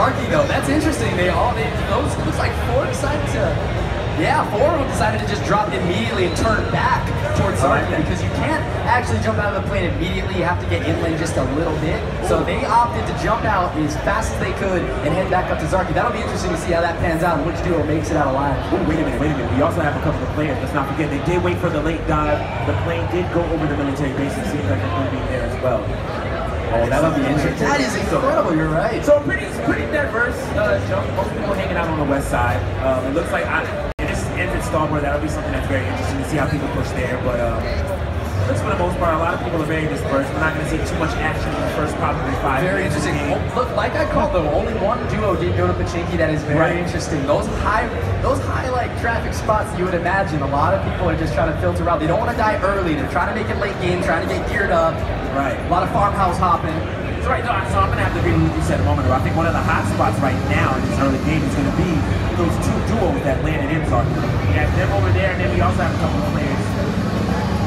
Zarky though, that's interesting. Those looks like 4 decided to, yeah, 4 of them decided to just drop immediately and turn back towards Zarky because you can't actually jump out of the plane immediately. You have to get inland just a little bit. So they opted to jump out as fast as they could and head back up to Zarky. That'll be interesting to see how that pans out and which duo makes it out alive. Oh, wait a minute. We also have a couple of players. Let's not forget, they did wait for the late dive. The plane did go over the military base and seems like it's going to be there as well. Oh, that'll be interesting. That is incredible, you're right. So pretty diverse jump. Most people hanging out on the west side. It looks like in this entrance starboard, that'll be something that's very interesting to see how people push there. But looks for the most part, a lot of people are very dispersed. We're not going to see too much action in the first probably 5 Very interesting. Oh, look, like I called though, only one duo did go to Pachinki. That is very interesting. Those high like traffic spots that you would imagine, a lot of people are just trying to filter out. They don't want to die early. They're trying to make it late game, trying to get geared up. Right. A lot of farmhouse hopping. So right, so I'm going to have to agree with what you said a moment ago. I think one of the hot spots right now in this early game is going to be those 2 duos that landed in Zarky. We have them over there, and then we also have a couple of players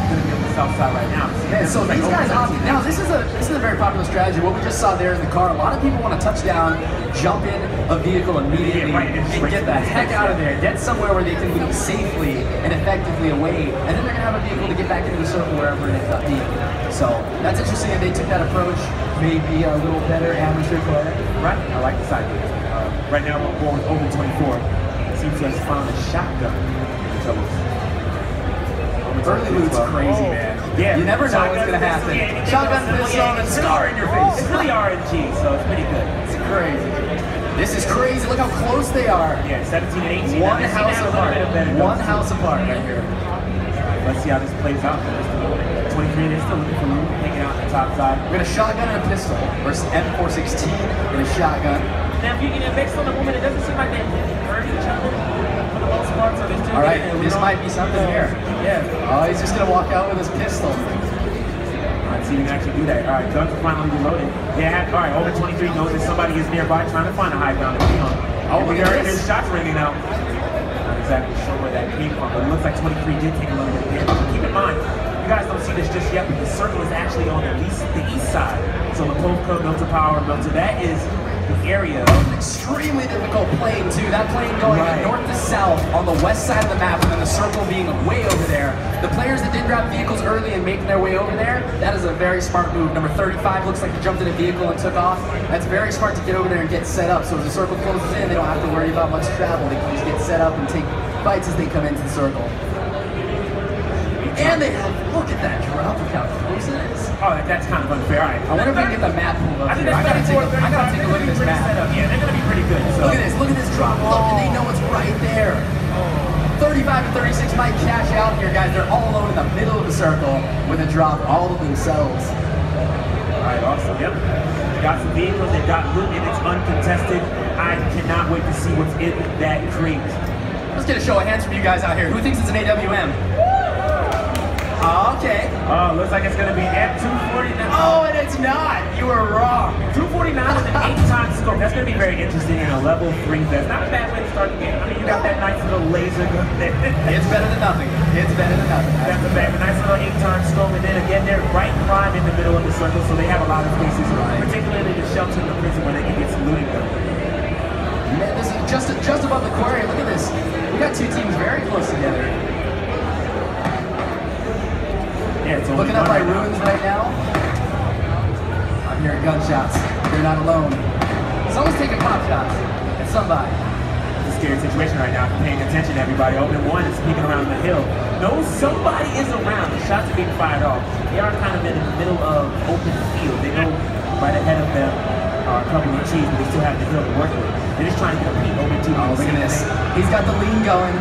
going to be on the south side right now. Yeah, so these guys opted. Now this is a very popular strategy. What we just saw there in the car, a lot of people want to touch down, jump in a vehicle immediately, and get the heck out of there. Get somewhere where they can move safely and effectively away, and then they're going to have a vehicle to get back into the circle wherever it ends up being. So that's interesting that they took that approach. Maybe a little better amateur player. Right, I like this idea. Right now we're going over 24. Seems to have found a shotgun in the troubles. Early loot's crazy, man. Yeah, you never know what's gonna happen. Shotgun pistol and scar in your face. It's really RNG, so it's pretty good. It's crazy. This is crazy. Look how close they are. Yeah, 17 and 18. One house apart. One house apart right here. Let's see how this plays out. 23, they're still looking for loot, hanging out on the top side. We got a shotgun and a pistol versus M416 and a shotgun. Now, if you get based on the woman, it doesn't seem like they hurt each other for the most part. So all right, this might be something here. Yeah. Oh, he's just gonna walk out with his pistol. All right, see if you can actually do that. All right, guns are finally reloaded. Yeah, all right, over 23 knows that somebody is nearby trying to find a high ground to be on. Oh, look at this. There's shots ringing out. Not exactly sure where that came from, but it looks like 23 did take a little bit of damage. Keep in mind, you guys don't see this just yet, but the circle is actually on the east side. So Makovka, Milta Power, Milta, that is the area. Extremely difficult plane too. That plane going north to south on the west side of the map, and then the circle being way over there. The players that did grab vehicles early and making their way over there, that is a very smart move. Number 35 looks like he jumped in a vehicle and took off. That's very smart to get over there and get set up. So as the circle closes in, they don't have to worry about much travel. They can just get set up and take fights as they come into the circle. And they have, look at that drop, look how close it is. Oh, that's kind of unfair. Right. I wonder if we can get the map pulled up here. I gotta take a look at this map. Yeah, they're gonna be pretty good. So. Look at this drop. Look, and they know it's right there. 35 and 36 might cash out here, guys. They're all alone in the middle of the circle with a drop all of themselves. All right, awesome. Yep. Got some vehicles, they've got loot, and it's uncontested. I cannot wait to see what's in that crate. Let's get a show of hands from you guys out here. Who thinks it's an AWM? Okay. Oh, looks like it's going to be M249. Oh, and it's not. You were wrong. 249 with an 8-time scope. That's going to be very interesting in a level 3 vest. Not a bad way to start the game. I mean, you got that nice little laser gun there. It's better than nothing. It's better than nothing. That's a nice little 8-time scope. And then again, they're right prime in the middle of the circle, so they have a lot of spaces, particularly the shelter in the prison where they can get some looting done. Man, this is just above the aquarium. Look at this. We got 2 teams very close together. Yeah, looking up my ruins right now. I'm hearing gunshots. They're not alone. Someone's taking pop shots at somebody. It's a scary situation right now. If you're paying attention, everybody. Open 1 is peeking around the hill. No, somebody is around. The shots are being fired off. They are kind of in the middle of open field. They know right ahead of them are a couple of trees, but they still have the hill to work with. They're just trying to compete over 2. Oh, look at this. He's got the lean going.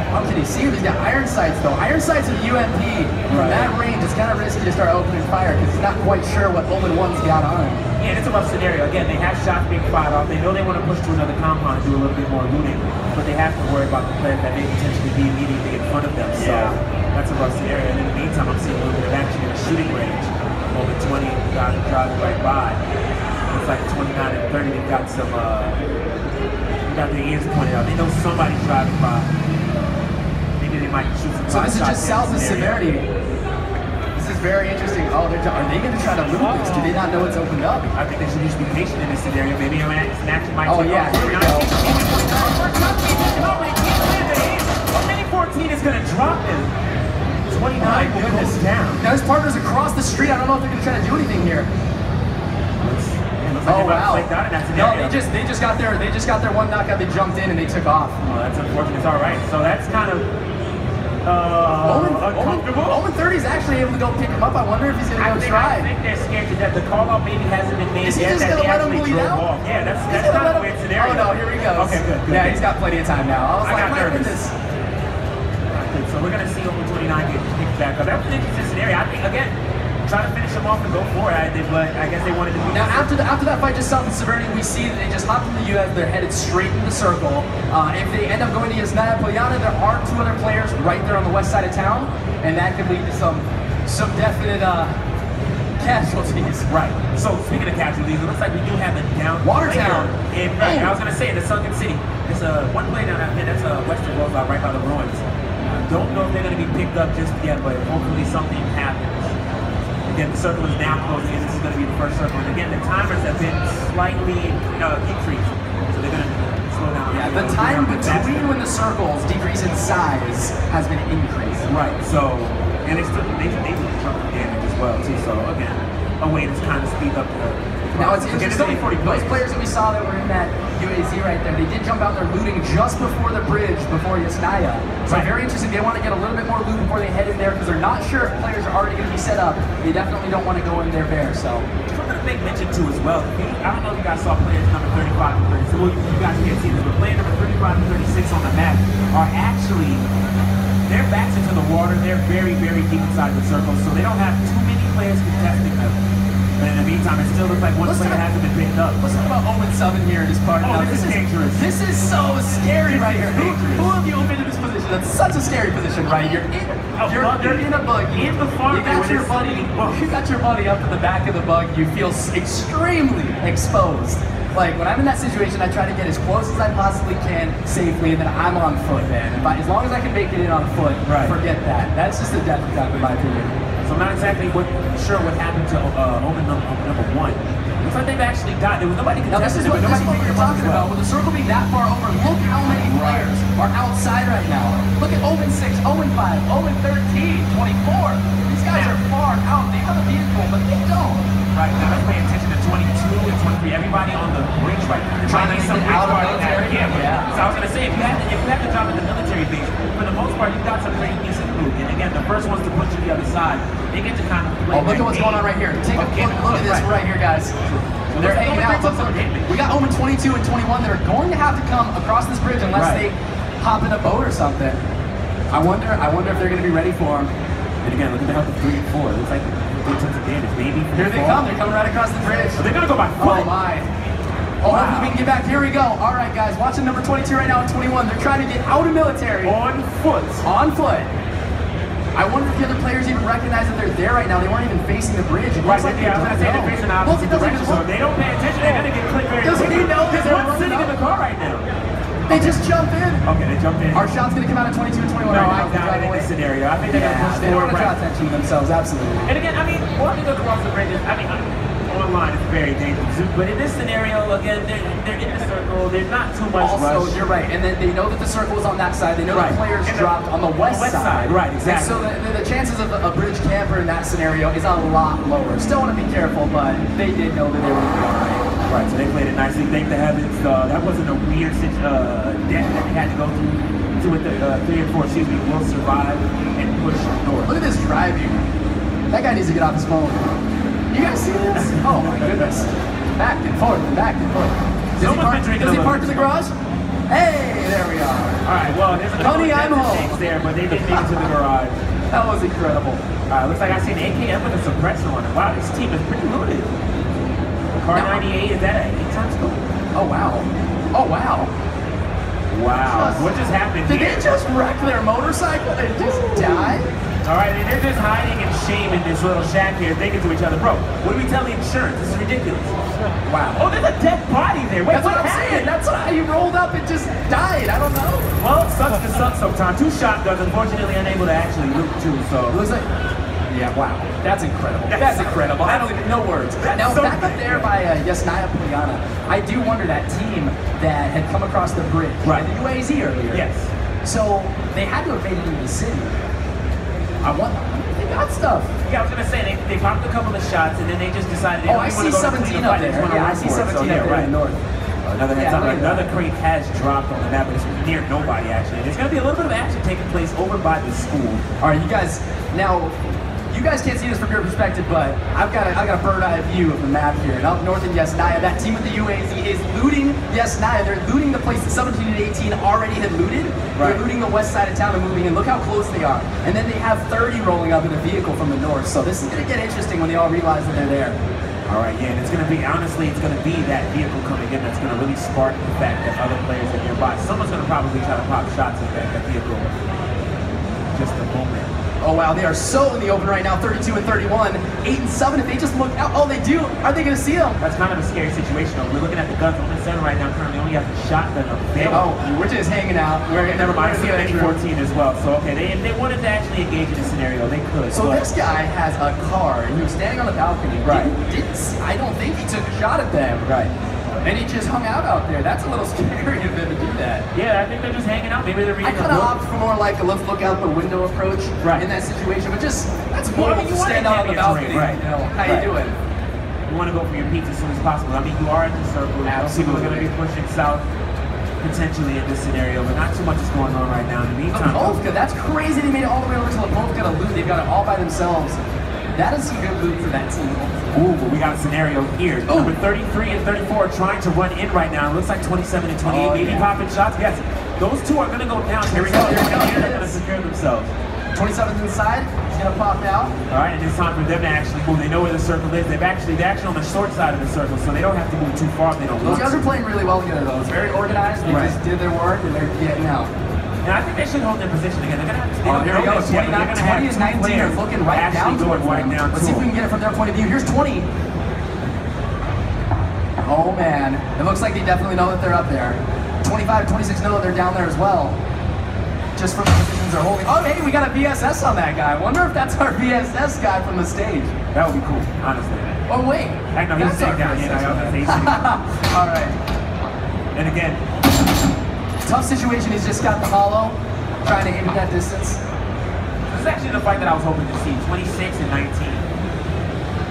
How can you see him? He's got iron sights though. Iron sights with UMP. From that range, it's kind of risky to start opening fire because he's not quite sure what Open 1's got on him. Yeah, it's a rough scenario. Again, they have shots being fired off. They know they want to push to another compound and do a little bit more looting, but they have to worry about the players that may potentially be immediately in front of them. So that's a rough scenario. And in the meantime, I'm seeing a little bit of action in the shooting range. Over 20 guys driving right by. Looks like 29 and 30. They've got some. Got their ears pointed out. They know somebody's driving by. Maybe they might shoot some. So this is just south of Severity. This is very interesting. Oh, are they going to try to loot this? Do they not know it's opened up? I think they should just be patient in this scenario. Maybe a match might. Oh yeah, here we go. A mini 14 is going to drop him. 29 goes down. Now his partner's across the street. I don't know if they're going to try to do anything here. Oh wow! No, they just got their one knockout. They jumped in and they took off. Oh, that's unfortunate. It's all right. So that's kind of uncomfortable. Omen 30 is actually able to go pick him up. I wonder if he's going to go try. I think they're scared to death. The call out maybe hasn't been made yet. Is he yet. just going to let him bleed out? Yeah, that's kind of a weird scenario. Oh no, here he goes. Okay, good. Yeah, he's got plenty of time now. I was like, my goodness. So we're going to see Omen 29 get picked back up. That was an interesting scenario. I think again. Try to finish them off and go for it, but I guess they wanted to do now after that fight just south of Severity, we see that they just hopped in the US, they're headed straight in the circle. If they end up going to Yasnaya Polyana, there are 2 other players right there on the west side of town, and that could lead to some definite casualties. Right. So speaking of casualties, it looks like we do have a down Watertown. I was gonna say in the Sunken City. There's one player down there, that's Western Roosevelt right by the ruins. I don't know if they're gonna be picked up just yet, but hopefully something happens. Again, the circle is now closing in. This is going to be the first circle. And again, the timers have been slightly decreased. So they're going to slow down. Yeah, the time between when the circles decrease in size has been increased. Right, so, and they jump damage as well, too. So, again, a way to kind of speed up the now it's interesting, those players that we saw that were in that UAZ right there, they did jump out there looting just before the bridge, before Yasnaya. So very interesting, they want to get a little bit more loot before they head in there because they're not sure if players are already going to be set up. They definitely don't want to go in there bare, so. Something to make mention too as well, I don't know if you guys saw players number 35 and 36, well you guys can't see this, but player number 35 and 36 on the map are actually, their backs into the water, they're very, very deep inside the circle, so they don't have too many players contesting them. But in the meantime, it still looks like one player hasn't been picked up. Let's talk about Omen 7 here in this part. Oh, this is dangerous. This is so scary right here. Who have you opened in this position? That's such a scary position, right? You're in a buggy. In the farm. You got your buddy up in the back of the bug. You feel extremely exposed. Like, when I'm in that situation, I try to get as close as I possibly can safely, and then I'm on foot, man. And as long as I can make it in on foot, forget that. That's just a death trap, in my opinion. So I'm not exactly sure what happened to Omen number 1. Looks like they've actually got, there was nobody contested it, but nobody figured we're talking about. With the circle being that far over, look how many players are outside right now. Look at Omen 6, Omen 5, Omen 13, 24. These guys are far out. They have a vehicle, but they don't. Right, now let's pay attention to 22 and 23. Everybody on the bridge right now. They're trying to get some out of the military. Yeah. So I was going to say, if you have to drop in the military base, for the most part, you've got some pretty decent loot. And again, the first ones to push to the other side, they get to kind of play. Oh, look at what's going on right here. Take a look at this right here, guys. They're hanging out. We got Omen 22 and 21 that are going to have to come across this bridge unless they hop in a boat or something. I wonder if they're going to be ready for them. And again, look at the health of 3 and 4. It looks like 3 tons of damage. Maybe. Here they come. They're coming right across the bridge. So they're going to go by foot. Oh, my. Oh, hopefully we can get back. Here we go. All right, guys. Watching number 22 right now and 21. They're trying to get out of military. On foot. On foot. I wonder if the other players even recognize that they're there right now. They weren't even facing the bridge. It looks like I was going to say they're facing the opposite direction, so if they don't pay attention, they're going to get clipped very quickly. Doesn't he know that they're sitting in the car right now? They just jump in. Okay, they jump in. Our shot's going to come out at 22 and 21 right now. I doubt it in this scenario. I think they're going to push forward. They don't want to draw attention to themselves, absolutely. And again, I mean, walking across the bridges, I mean, online is very dangerous. But in this scenario, again, they're in the circle. There's not too much rush. Also, you're right. And then they know that the circle is on that side. They know the players dropped on the west side. Right, exactly. And so the chances of a bridge camper in that scenario is a lot lower. Still want to be careful, but they did know that they were going to be all right. Right, so they played it nicely. Thank the heavens. That wasn't a weird death that they had to go through with the 3 and 4, excuse me, will survive and push north. Look at this driving. That guy needs to get off his phone. You guys see this? Oh my goodness. Back and forth and back and forth. Does he park in the garage? Hey, there we are. Alright, well, there's a Honey, I'm home. There, but they didn't make it to the garage. That was incredible. Alright, looks like I see an AKM with a suppressor on it. Wow, this team is pretty loaded. Car 98, is that an 8-ton scope? Oh wow. Oh wow. Wow. What just happened here? Did they just wreck their motorcycle and just die? Alright, and they're just hiding in shame in this little shack here, thinking to each other, bro, what do we tell the insurance? This is ridiculous. Wow. Oh, there's a dead body there. Wait, that's what I'm saying. That's how he rolled up and just died. I don't know. Well, it sucks to suck sometimes. 2 shotguns, unfortunately unable to actually loot too, so. It looks like, Yeah, wow. That's incredible. That's incredible. I don't even know words. Now, so back up there by Yasnaya Polyana, I do wonder that team that had come across the bridge by the UAZ earlier. Yes. So they had to have made it into the city. I wonder if they got stuff. Yeah, I was going to say, they popped a couple of shots and then they just decided they I see 17 up there. Yeah, I see 17 up there in the north. Another crate has dropped on the map, but it's near nobody actually. There's going to be a little bit of action taking place over by the school. All right, you guys, now, you guys can't see this from your perspective, but I've got a bird eye view of the map here. And up north in Yasnaya, that team with the UAZ is looting Yasnaya. They're looting the place that 17 and 18 already had looted. They're looting the west side of town and moving in. Look how close they are. And then they have 30 rolling up in a vehicle from the north. So this is going to get interesting when they all realize that they're there. All right, yeah, and it's going to be, honestly, it's going to be that vehicle coming in that's going to really spark the fact that other players are nearby. Someone's going to probably try to pop shots at that vehicle. Just a moment. Oh wow, they are so in the open right now, 32 and 31, 8 and 7. If they just look out, oh they do. Are they going to see them? That's kind of a scary situation though. We're looking at the guns on the center right now. Currently only have the shotgun available. Oh, we're just hanging out. Never mind. I see an 14 as well. So okay, if they wanted to actually engage in a scenario, they could. So this guy has a car and he was standing on the balcony. I don't think he took a shot at them. And he just hung out there. That's a little scary of them to do that. Yeah, I think they're just hanging out. Maybe they're reading. I kind of opt for more like a let's look out the window approach in that situation. But just that's cool. I mean, you stand out on the balcony. You know, how you doing? You want to go for your peaks as soon as possible. I mean, you are in the circle. People are going to be pushing south potentially in this scenario, but not too much is going on right now. In the meantime, Lipovka, that's crazy. They made it all the way over to Lipovka to loot. They've got it all by themselves. That is some good loot for that team. Ooh, but we got a scenario here. Number 33 and 34 trying to run in right now. It looks like 27 and 28, maybe popping shots. Yes, those two are going to go down. Here we go. They're going to secure themselves. 27's inside. He's going to pop out. All right, and it's time for them to actually move. They know where the circle is. They're actually on the short side of the circle, so they don't have to move too far if they don't want to. Those guys are playing really well together, though. It's very organized. They just did their work, and they're getting out. And I think they should hold their position again. They're going to have to. Here we go. 20 and 19 are looking right down towards them. Let's see if we can get it from their point of view. Here's 20. Oh man, it looks like they definitely know that they're up there. 25 and 26 know that they're down there as well. Just from the positions they're holding. Oh hey, we got a VSS on that guy. I wonder if that's our VSS guy from the stage. That would be cool, honestly. Oh wait. I know, he's sitting down here. All right. And again, tough situation. He's just got the hollow, trying to aim at that distance. This is actually the fight that I was hoping to see. 26 and 19.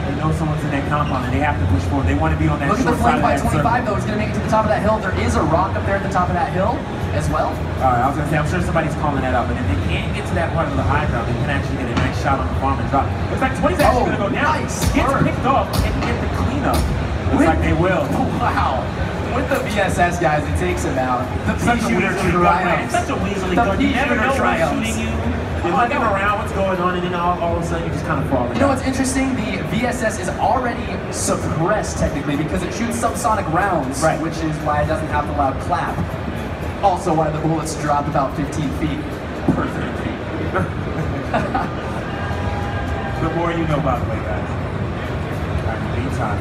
They know someone's in that compound and they have to push forward. They want to be on that short side. Look at the flank by 25 though. He's going to make it to the top of that hill. There is a rock up there at the top of that hill as well. Alright, I was going to say, I'm sure somebody's calling that out, but if they can't get to that part of the high ground, they can actually get a nice shot on the farm and drop. Looks like 20's actually going to go down. Nice. Gets picked off and get the cleanup. Looks like they will. Wow. With the VSS guys, it takes them out. The P-shooter triumphs. Such a weaselly gun. You never know who's shooting you. You're looking around what's going on, and then all of a sudden you just kind of fall. You know what's interesting? The VSS is already suppressed technically because it shoots subsonic rounds, which is why it doesn't have the loud clap. Also, why the bullets drop about 15 feet per 30 feet. The more you know, by the way, guys. All right, in the meantime.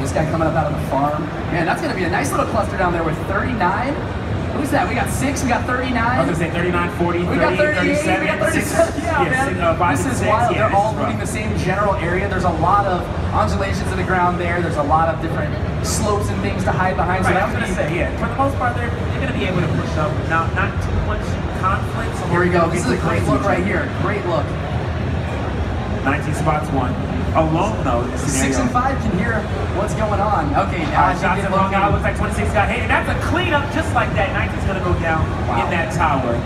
This guy coming up out of the farm. Man, that's going to be a nice little cluster down there with 39. Who's that? We got 6, we got 39. I was going to say 39, 40, we got 38, 37, we got 37. Yeah, man. This is wild. They're all looting the same general area. There's a lot of undulations in the ground there. There's a lot of different slopes and things to hide behind. So I was going to say, for the most part, they're going to be able to push up. Now, not too much conflict. So here we go. This is a great look right here. Great look. 19 spots, 1. Alone though, in this scenario. 6 and 5 can hear what's going on. Okay, now I shots in the wrong guy. Looks like 26 got hit, and that's a cleanup just like that. 19's gonna go down in that tower.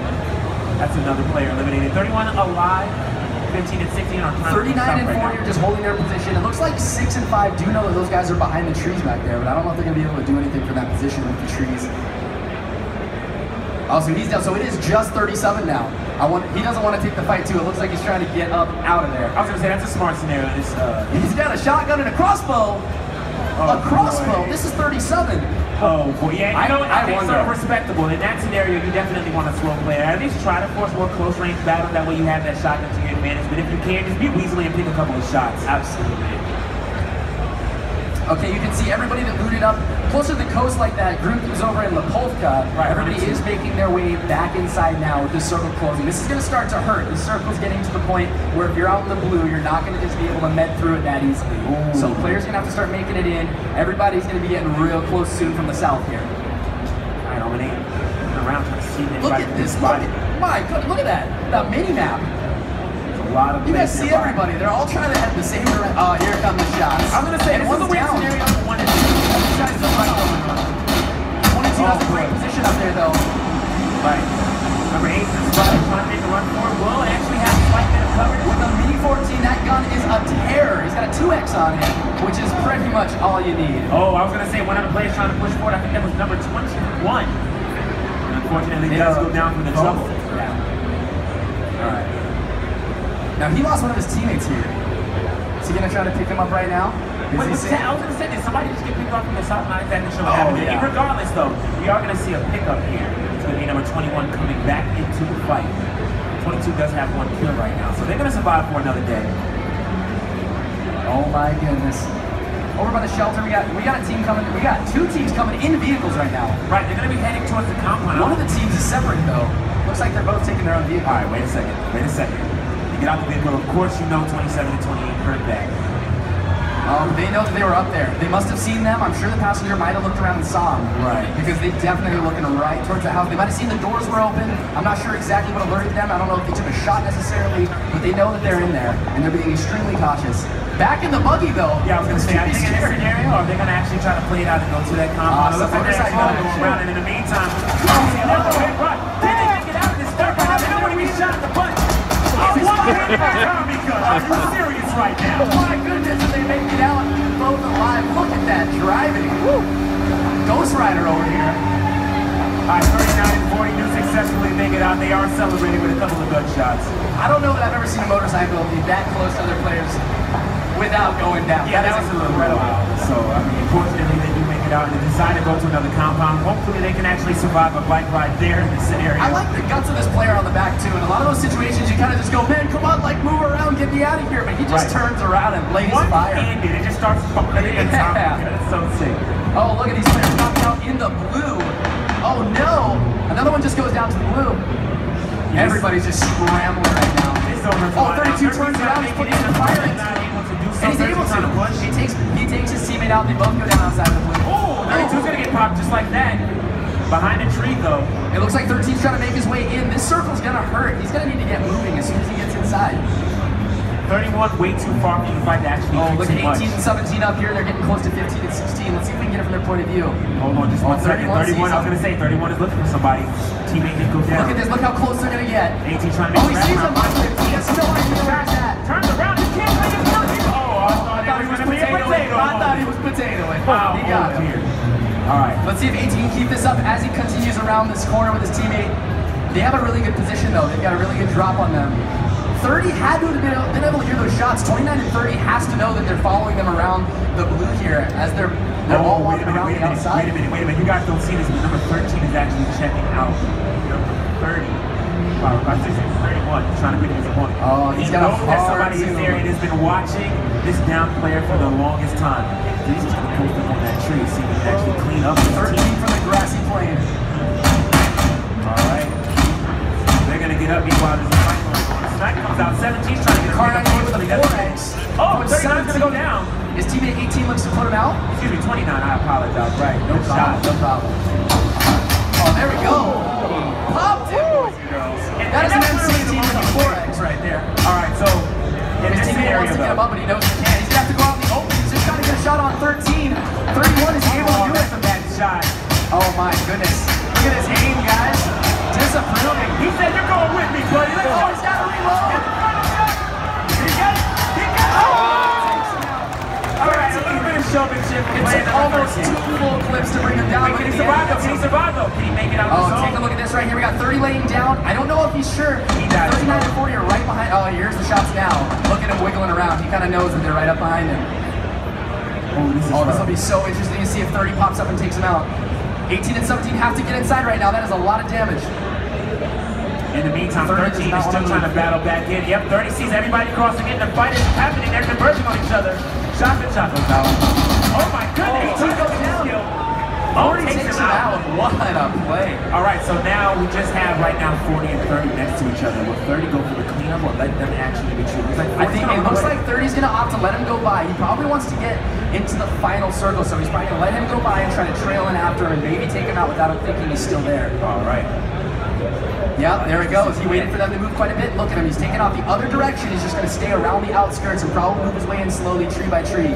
That's another player eliminated. 31 alive. 15 and 16 are trying 39 and 40 are just holding their position. It looks like 6 and 5 do know that those guys are behind the trees back there, but I don't know if they're gonna be able to do anything from that position with the trees. Oh, so he's down. So it is just 37 now. He doesn't want to take the fight too. It looks like he's trying to get up out of there. I was gonna say that's a smart scenario. He's got a shotgun and a crossbow. A crossbow. Boy. This is 37. Oh boy, yeah. You know, I think wonder. Sort of respectable. In that scenario, you definitely want a slow player. At least try to force more close range battle. That way you have that shotgun to your advantage. But if you can, just be weaselly and pick a couple of shots. Absolutely. Okay, you can see everybody that looted up closer to the coast like that group that was over in Lapolka. Right, everybody is making their way back inside now with this circle closing. This is going to start to hurt. This circle's getting to the point where if you're out in the blue, you're not going to just be able to med through it that easily. Ooh. So players are going to have to start making it in. Everybody's going to be getting real close soon from the south here. All right, Omni. Around trying to see anybody. Look at this. My God, look at that. The mini map. A lot of you guys see everybody. They're all trying to head the same direction. Oh, here come the shots. I'm going to say, this is the win scenario. 1 and 2. These guys are right over. 22 has a great position up there, though. Right. Number 8 is trying to make a run for it. Will actually have a slight bit of cover. With the Mini 14, that gun is a terror. He's got a 2X on him, which is pretty much all you need. Oh, I was going to say, one of the players trying to push forward, I think that was number 21. Unfortunately, he does go down from the trouble. Yeah. All right. Now, he lost one of his teammates here. Is he going to try to pick him up right now? I was going to say, did somebody just get picked up from the south? Not exactly sure what happened. Yeah. Regardless, though, we are going to see a pickup here. It's going to be number 21 coming back into the fight. 22 does have 1 kill right now, so they're going to survive for another day. Oh my goodness. Over by the shelter, we got a team coming. We got 2 teams coming in vehicles right now. Right, they're going to be heading towards the compound. One of the teams is separate, though. Looks like they're both taking their own vehicle. All right, wait a second. You get out the vehicle, of course you know 27 and 28 hurt back. They know that they were up there. They must have seen them. I'm sure the passenger might have looked around and saw them. Right. Because they definitely were looking right towards the house. They might have seen the doors were open. I'm not sure exactly what alerted them. I don't know if they took a shot necessarily, but they know that they're in there, and they're being extremely cautious. Back in the buggy, though. Yeah, I was going to say, I think in this scenario, are they going to actually try to play it out and go to that compound? Looks like they're going around, and in the meantime, run. Did they make it out of this third round? They don't want to be shot in the butt. Are you serious right now? Oh my goodness, and they make it out both alive. Look at that driving. Woo. Ghost Rider over here. All right, 39 and 40 do successfully make it out. They are celebrating with a couple of gunshots. I don't know that I've ever seen a motorcycle be that close to other players without going down. Yeah, that was a little incredible. So, I mean, unfortunately, they do make it out and they decide to go to another compound. Hopefully, they can actually survive a bike ride there in this scenario. I like the guts of this player on the back, too. In a lot of those situations, you kind of just go, man, come on, like, move around, get me out of here. But he just turns around and lays fire. One-handed, it just starts firing. That's so sick. Oh, look at these players knocked out in the blue. Oh, no. Another one just goes down to the blue. Yes. Everybody's just scrambling right now. Oh, 32 turns around, he's putting in the fire. And he's able to push. He takes his teammate out, they both go down outside the blue. Oh, 32's gonna get popped just like that. Behind a tree though. It looks like 13's trying to make his way in. This circle's gonna hurt. He's gonna need to get moving as soon as he gets inside. 31 way too far from the fight to actually do look too at 18 much. and 17 up here. They're getting close to 15 and 16. Let's see if we can get it from their point of view. Hold on just 1 second. 31, I was gonna say 31 is looking for somebody. Teammate can go down. Look at this, look how close they're gonna get. 18 trying to make he sees him. He has no idea where he's at. Turns around, he can't make it. I thought he was potatoing. I thought he was potatoing. Wow, he got him. All right. Let's see if 18 can keep this up as he continues around this corner with his teammate. They have a really good position though. They've got a really good drop on them. 30 had to have been able to hear those shots. 29 and 30 has to know that they're following them around the blue here as they're all walking around the outside. Wait a minute. You guys don't see this, but number 13 is actually checking out. Number 30. Wow, I think it's 31. Trying to pick his opponent. Oh, he's got a that somebody is there and has been watching this down player for the longest time. He's just gonna post up on that tree, see if he can actually clean up. 13 from the grassy plain. All right. They're gonna get up meanwhile. There's a fight going on. Snipe comes out. 17's trying to get Car 98 with a 4X. Oh, 39's gonna go down. His teammate 18 looks to put him out. Excuse me, 29. I apologize. Right. No shot. No problem. Oh, there we go. Popped it, boys and girls. That is an M16 with a 4X right there. All right, so his teammate wants to get him up, but he knows he can't. He's gonna have to go out in the open. He's just trying to get a shot on 13. 31 is able to do it. That's a bad shot. Oh my goodness. Look at his aim, guys. Disapproving. He said, "You're going with me, buddy." Let's go. He's got to reload. He got it. All right, a little bit of showmanship. It's almost 2 full clips to bring him down. Can he survive though? Can he survive though? Can he make it out of the zone? Take a look at this right here. We got 30 laying down. I don't know if he's sure. 39 and 40 are right behind. Oh, here's the shots now. Look at him wiggling around. He kind of knows that they're right up behind him. Oh, this will be so interesting to see if 30 pops up and takes him out. 18 and 17 have to get inside right now. That is a lot of damage. In the meantime, 13 is still trying to battle back in. Yep, 30 sees everybody crossing in. The fight is happening. They're converging on each other. Shot and shot goes out. Oh my goodness! He goes down. Oh, 40 takes him out. What a play. All right, so now we just have right now 40 and 30 next to each other. Will 30 go for the cleanup or let them actually retreat? I think it looks like 30's gonna opt to let him go by. He probably wants to get into the final circle, so he's probably gonna let him go by and try to trail in after him and maybe take him out without him thinking he's still there. All right. Yeah, there he goes. He waited for them to move quite a bit. Look at him. He's taking off the other direction. He's just going to stay around the outskirts and probably move his way in slowly, tree by tree.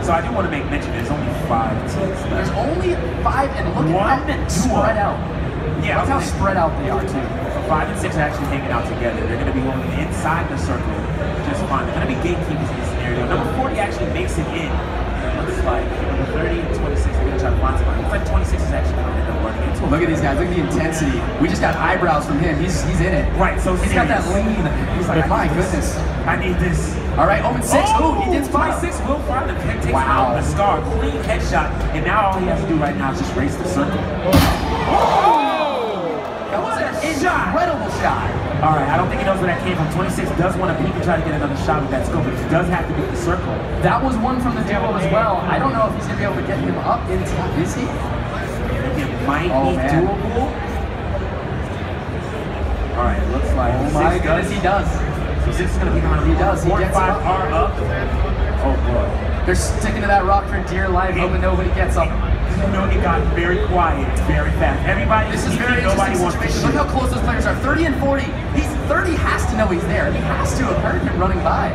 So I do want to make mention, there's only 5 teams left. There's only 5, and look at how spread out. Yeah, look how spread out they are, too. 5 and 6 are actually hanging out together. They're going to be going inside the circle just fine. They're going to be gatekeepers in this scenario. Number 40 actually makes it in. It looks like number 30 and 26 are going to try to find somebody. It looks like 26 is actually going to end up running into him. Look at these guys. Look at the intensity. We just got eyebrows from him. He's in it. Right, so he's got that lean. He's like, my goodness. I need this. All right, Omen 6. Oh, he did spot. 26 will find him. Takes him out the scar. Clean headshot. And now all he has to do right now is just race the circle. That was an incredible shot. All right, I don't think he knows where that came from. 26 does want to peek and try to get another shot with that scope, but he does have to beat the circle. That was one from the duo as well. I don't know if he's going to be able to get him up in time. Is he? It might be doable. All right, it looks like my goodness, he does. So 6 is going to be around. He does. 4 and 5 are up. Oh boy. They're sticking to that rock for dear life, hoping nobody gets up. You know, it got very quiet, very fast. Everybody, this is very interesting situation. Look how close those players are. 30 and 40. 30 has to know he's there. He has to have heard him running by.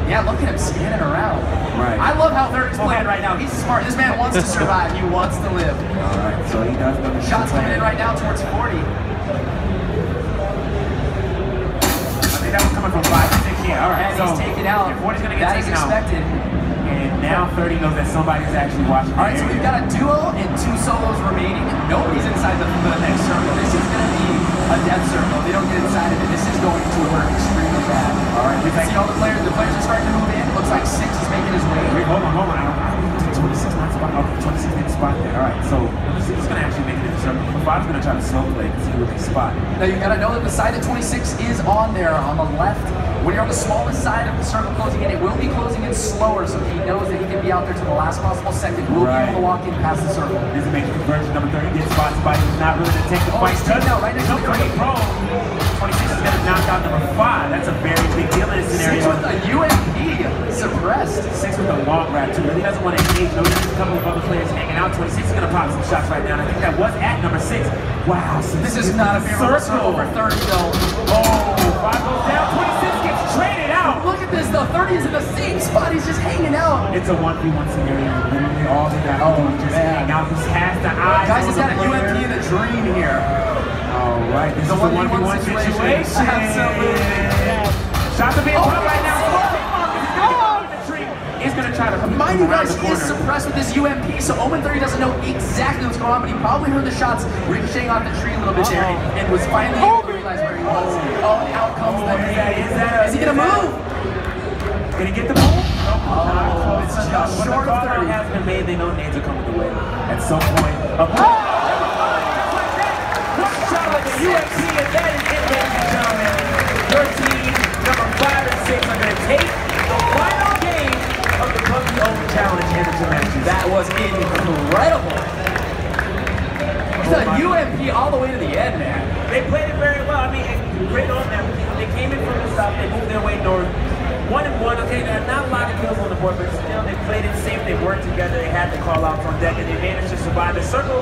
Yeah, look at him scanning around. Right. I love how 30's playing right now. He's smart. This man wants to survive. He wants to live. All right, so he does know the shots coming in right now towards 40. That was coming from 5 and 6, yeah, all right. And he's taken out. 40's gonna get taken out. Expected. And now 30 knows that somebody's actually watching. All right, so we've got a duo and 2 solos remaining. Nobody's inside the next circle. This is gonna be a death circle. If they don't get inside of it, this is going to hurt extremely bad. All right, we can see all the players are starting to move in. Looks like 6 is making his way. Wait, hold on. I don't think 26 not spot. Oh, 26 didn't spot there. All right, so number 6 is gonna actually make it in the circle. Number 5 is gonna try to slow play and see what they spot. Now you gotta know that the side that 26 is on there on the left. When you're on the smallest side of the circle closing in, it will be closing in slower, so he knows that he can be out there to the last possible second. Will be able to walk in past the circle. This is a major conversion. Number 30 did spot somebody who's not really to take the fight. He's taken out right next to the crate. 26 is going to knock out number 5. That's a very big deal in this scenario. 6 with a UMP suppressed. 6 with a long grab too. Really doesn't want to engage. Notice there's a couple of other players hanging out. 26 is going to pop some shots right now. And I think that was at number 6. Wow. So this is not a favorable circle for 30 though. Oh, 5 goes down. 26 gets traded out. Look at this though. 30 is in the same spot. He's just hanging out. It's a 1v1 scenario. Literally all they got to do is just hang out. He has the eyes. Guys, he's got a UMP in a dream here. All right, this is a 1v1 situation. Absolutely. Shots are being put right now. He's going to try to come mind you guys, he is suppressed with this UMP, so Omen 30 doesn't know exactly what's going on, but he probably heard the shots ricocheting off the tree a little bit there and was finally able to realize where he was. Oh, and out comes the is he going to move? Can he get the move? Oh, it's just short of 30. Has been made, they know nades are coming the way. At some point, UMP, and that is it, ladies and gentlemen. Your team, number 5 and 6, are going to take the final game of the PUBG Open Challenge Amateur matches. That was incredible. The UMP all the way to the end, man. They played it very well. I mean, great on them. They came in from the south, they moved their way north. 1 and 1, okay, there are not a lot of kills on the board, but still they played it safe, they worked together, they had the call outs on deck, and they managed to survive the circle.